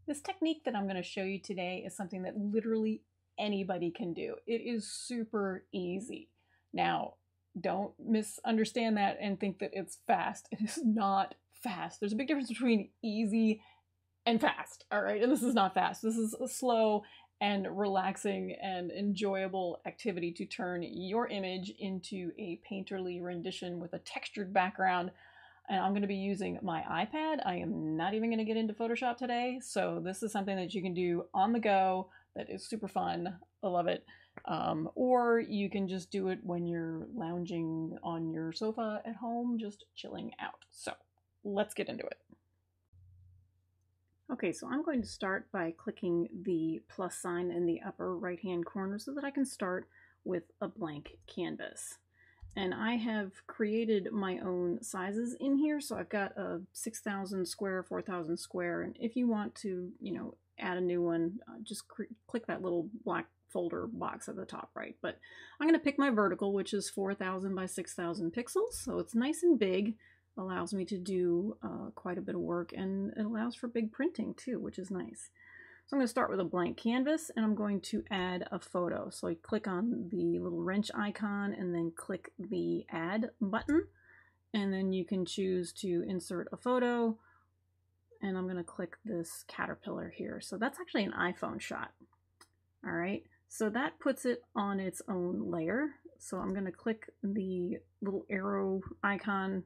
This technique that I'm going to show you today is something that literally anybody can do. It is super easy. Now, don't misunderstand that and think that it's fast. It is not fast. There's a big difference between easy and fast, all right? And this is not fast. This is a slow and relaxing and enjoyable activity to turn your image into a painterly rendition with a textured background. And I'm going to be using my iPad. I am not even going to get into Photoshop today. So this is something that you can do on the go that is super fun. I love it. Or you can just do it when you're lounging on your sofa at home, just chilling out. So let's get into it. Okay, so I'm going to start by clicking the plus sign in the upper right-hand corner so that I can start with a blank canvas. And I have created my own sizes in here. So I've got a 6,000 square, 4,000 square. And if you want to, add a new one, just click that little black folder box at the top right. But I'm going to pick my vertical, which is 4,000 by 6,000 pixels. So it's nice and big, allows me to do quite a bit of work, and it allows for big printing too, which is nice. So I'm going to start with a blank canvas and I'm going to add a photo. So I click on the little wrench icon and then click the add button. And then you can choose to insert a photo. And I'm going to click this caterpillar here. So that's actually an iPhone shot. All right. So that puts it on its own layer. So I'm going to click the little arrow icon,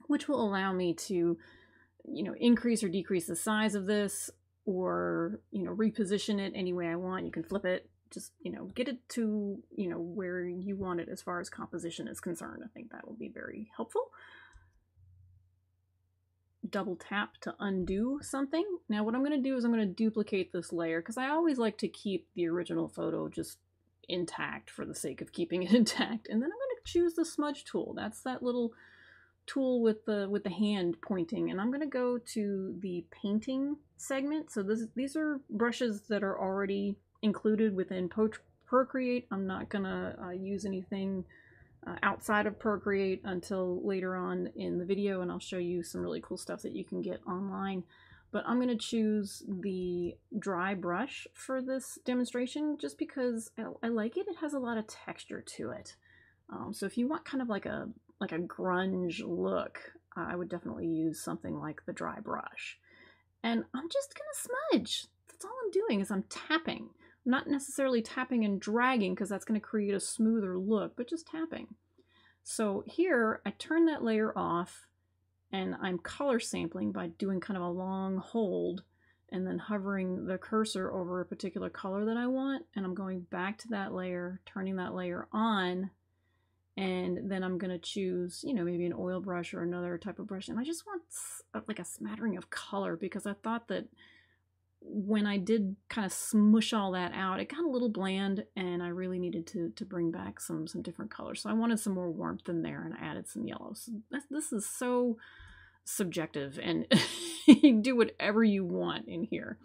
which will allow me to, increase or decrease the size of this, or reposition it any way I want. You can flip it, just get it to where you want it as far as composition is concerned. I think that will be very helpful. Double tap to undo something. Now what I'm going to do is I'm going to duplicate this layer, because I always like to keep the original photo just intact for the sake of keeping it intact. And then I'm going to choose the smudge tool. That's that little tool with the hand pointing, and I'm going to go to the painting segment. So these are brushes that are already included within Procreate. I'm not going to use anything outside of Procreate until later on in the video, and I'll show you some really cool stuff that you can get online. But I'm going to choose the dry brush for this demonstration just because I like it. It has a lot of texture to it. So if you want kind of like a grunge look, I would definitely use something like the dry brush. And I'm just gonna smudge. That's all I'm doing, is I'm tapping. I'm not necessarily tapping and dragging, because that's gonna create a smoother look, but just tapping. So here, I turn that layer off, and I'm color sampling by doing kind of a long hold and then hovering the cursor over a particular color that I want. And I'm going back to that layer, turning that layer on, and then I'm going to choose, maybe an oil brush or another type of brush. And I just want like a smattering of color, because I thought that when I did kind of smush all that out, it got a little bland, and I really needed to bring back some different colors. So I wanted some more warmth in there, and I added some yellows. This is so subjective, and you do whatever you want in here.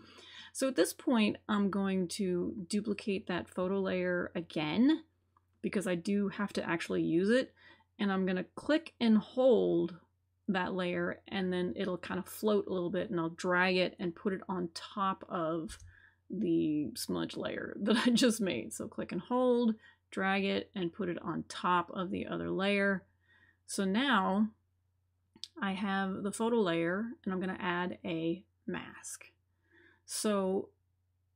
So at this point, I'm going to duplicate that photo layer again, because I do have to actually use it. And I'm going to click and hold that layer, and then it'll kind of float a little bit, and I'll drag it and put it on top of the smudge layer that I just made. So click and hold, drag it, and put it on top of the other layer. So now I have the photo layer, and I'm going to add a mask. So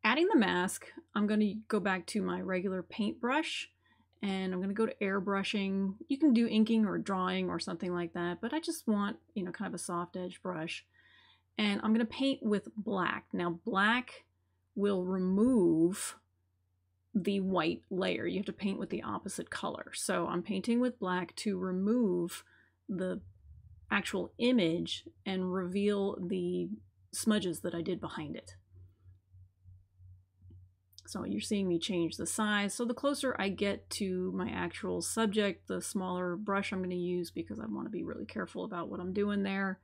adding the mask, I'm going to go back to my regular paintbrush, and I'm going to go to airbrushing. You can do inking or drawing or something like that, but I just want, kind of a soft edge brush. And I'm going to paint with black. Now, black will remove the white layer. You have to paint with the opposite color. So I'm painting with black to remove the actual image and reveal the smudges that I did behind it. So you're seeing me change the size. So the closer I get to my actual subject, the smaller brush I'm going to use, because I want to be really careful about what I'm doing there.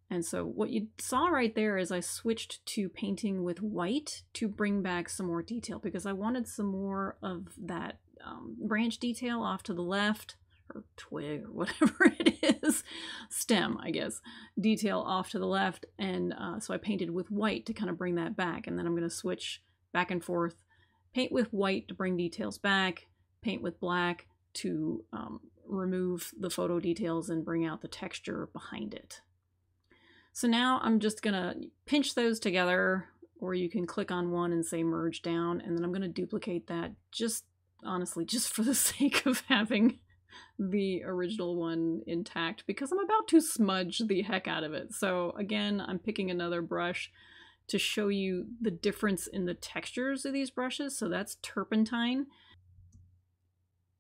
And so what you saw right there is I switched to painting with white to bring back some more detail, because I wanted some more of that branch detail off to the left, or twig or whatever it is, stem, I guess, detail off to the left. And so I painted with white to kind of bring that back. And then I'm going to switch back and forth, paint with white to bring details back, paint with black to remove the photo details and bring out the texture behind it. So now I'm just going to pinch those together, or you can click on one and say merge down, and then I'm going to duplicate that just honestly just for the sake of having the original one intact, because I'm about to smudge the heck out of it. So again, I'm picking another brush to show you the difference in the textures of these brushes. So that's turpentine.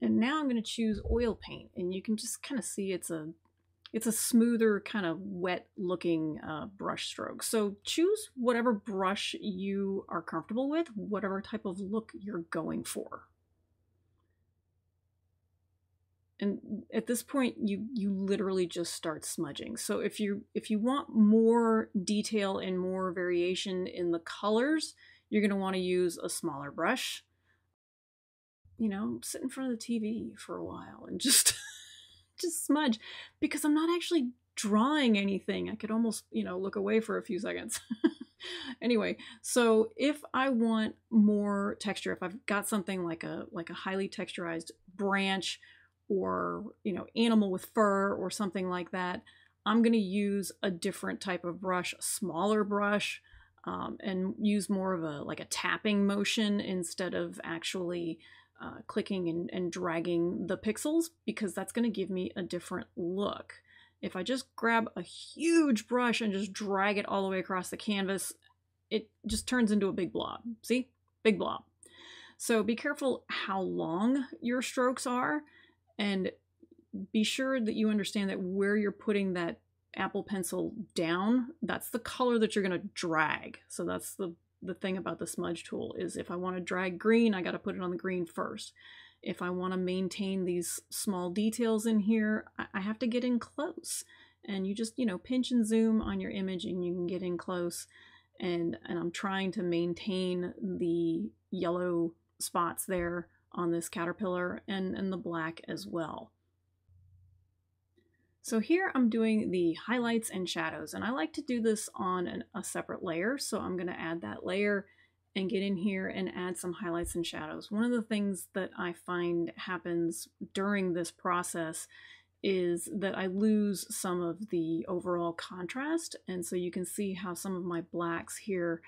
And now I'm going to choose oil paint, and you can just kind of see it's a smoother, kind of wet looking brush stroke. So choose whatever brush you are comfortable with, whatever type of look you're going for. And at this point, you literally just start smudging. So if you want more detail and more variation in the colors, you're going to want to use a smaller brush. You know, sit in front of the TV for a while and just smudge, because I'm not actually drawing anything. I could almost, you know, look away for a few seconds. Anyway, so if I want more texture, if I've got something like a highly texturized branch, or, you know, animal with fur or something like that, I'm going to use a different type of brush, a smaller brush, and use more of a tapping motion instead of actually clicking and dragging the pixels, because that's going to give me a different look. If I just grab a huge brush and just drag it all the way across the canvas, it just turns into a big blob. See? Big blob. So be careful how long your strokes are, and be sure that you understand that where you're putting that Apple Pencil down, that's the color that you're going to drag. So that's the thing about the smudge tool, is if I want to drag green, I got to put it on the green first. If I want to maintain these small details in here, I have to get in close. And you just, you know, pinch and zoom on your image and you can get in close. And I'm trying to maintain the yellow spots there on this caterpillar and the black as well. So here I'm doing the highlights and shadows, and I like to do this on a separate layer. So I'm going to add that layer and get in here and add some highlights and shadows. One of the things that I find happens during this process is that I lose some of the overall contrast. And so you can see how some of my blacks here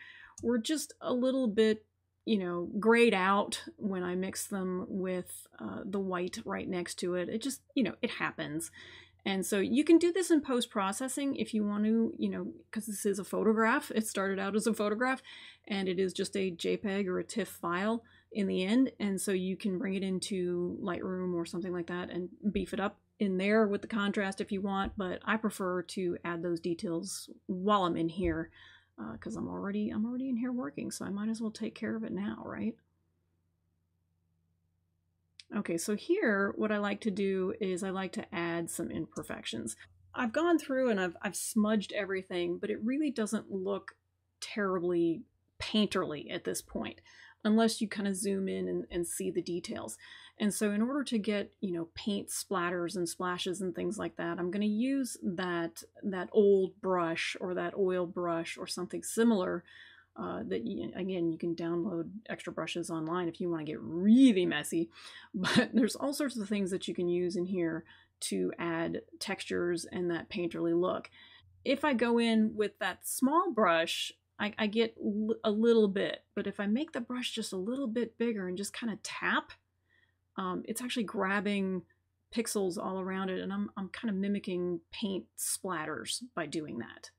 were just a little bit, you know, grayed out when I mix them with the white right next to it. It just, you know, it happens. And so you can do this in post-processing if you want to, you know, because this is a photograph. It started out as a photograph, and it is just a JPEG or a TIFF file in the end. And so you can bring it into Lightroom or something like that and beef it up in there with the contrast if you want. But I prefer to add those details while I'm in here, because I'm already in here working, so I might as well take care of it now, right? Okay, so here what I like to do is I like to add some imperfections. I've gone through and I've smudged everything, but it really doesn't look terribly painterly at this point, unless you kind of zoom in and see the details. And so in order to get, you know, paint splatters and splashes and things like that, I'm going to use that old brush or that oil brush or something similar. Again, you can download extra brushes online if you want to get really messy, but there's all sorts of things that you can use in here to add textures and that painterly look. If I go in with that small brush, I get a little bit, but if I make the brush just a little bit bigger and just kind of tap, it's actually grabbing pixels all around it, and I'm kind of mimicking paint splatters by doing that.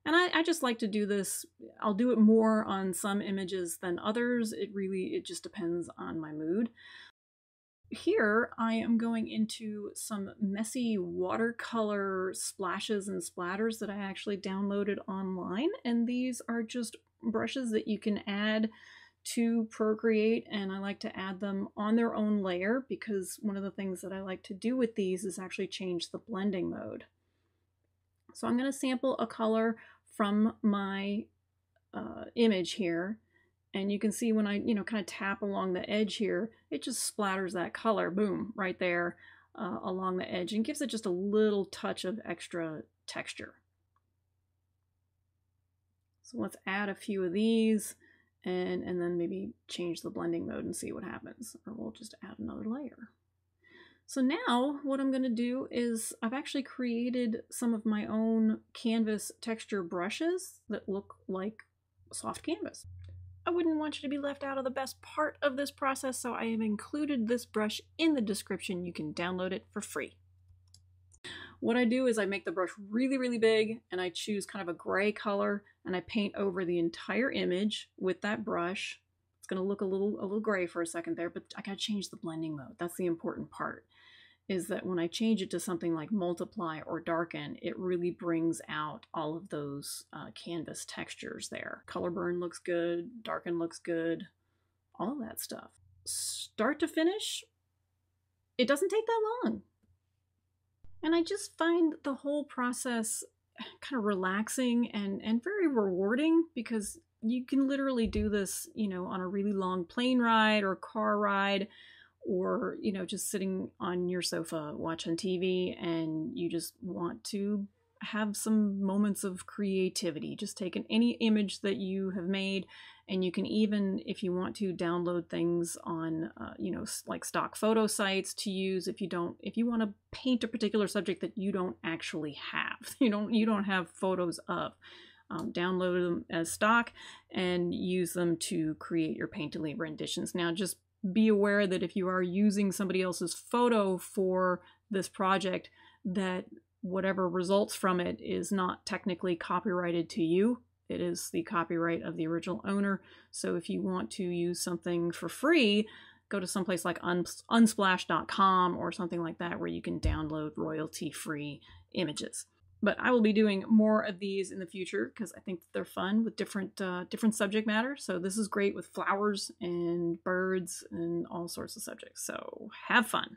And I just like to do this. I'll do it more on some images than others. It just depends on my mood. Here I am going into some messy watercolor splashes and splatters that I actually downloaded online. And these are just brushes that you can add to Procreate, and I like to add them on their own layer, because one of the things that I like to do with these is actually change the blending mode. So I'm going to sample a color from my image here, and you can see when I, you know, kind of tap along the edge here, it just splatters that color, boom, right there. along the edge and gives it just a little touch of extra texture. So let's add a few of these and then maybe change the blending mode and see what happens. Or we'll just add another layer. So now what I'm going to do is I've actually created some of my own canvas texture brushes that look like soft canvas. I wouldn't want you to be left out of the best part of this process, so I have included this brush in the description. You can download it for free. What I do is I make the brush really, really big and I choose kind of a gray color and I paint over the entire image with that brush. It's going to look a little gray for a second there, but I got to change the blending mode. That's the important part, is that when I change it to something like multiply or darken, it really brings out all of those canvas textures there. Color burn looks good, darken looks good, all of that stuff. Start to finish, it doesn't take that long. And I just find the whole process kind of relaxing and very rewarding, because you can literally do this, you know, on a really long plane ride or car ride, or, you know, just sitting on your sofa watching TV and you just want to have some moments of creativity. Just take any image that you have made, and you can even, if you want to, download things on, you know, like stock photo sites to use if you want to paint a particular subject that you don't actually have. You don't have photos of. Download them as stock and use them to create your painterly renditions. Now, just be aware that if you are using somebody else's photo for this project, that whatever results from it is not technically copyrighted to you. It is the copyright of the original owner. So if you want to use something for free, go to someplace like unsplash.com or something like that, where you can download royalty-free images. But I will be doing more of these in the future because I think they're fun with different subject matter. So this is great with flowers and birds and all sorts of subjects. So have fun.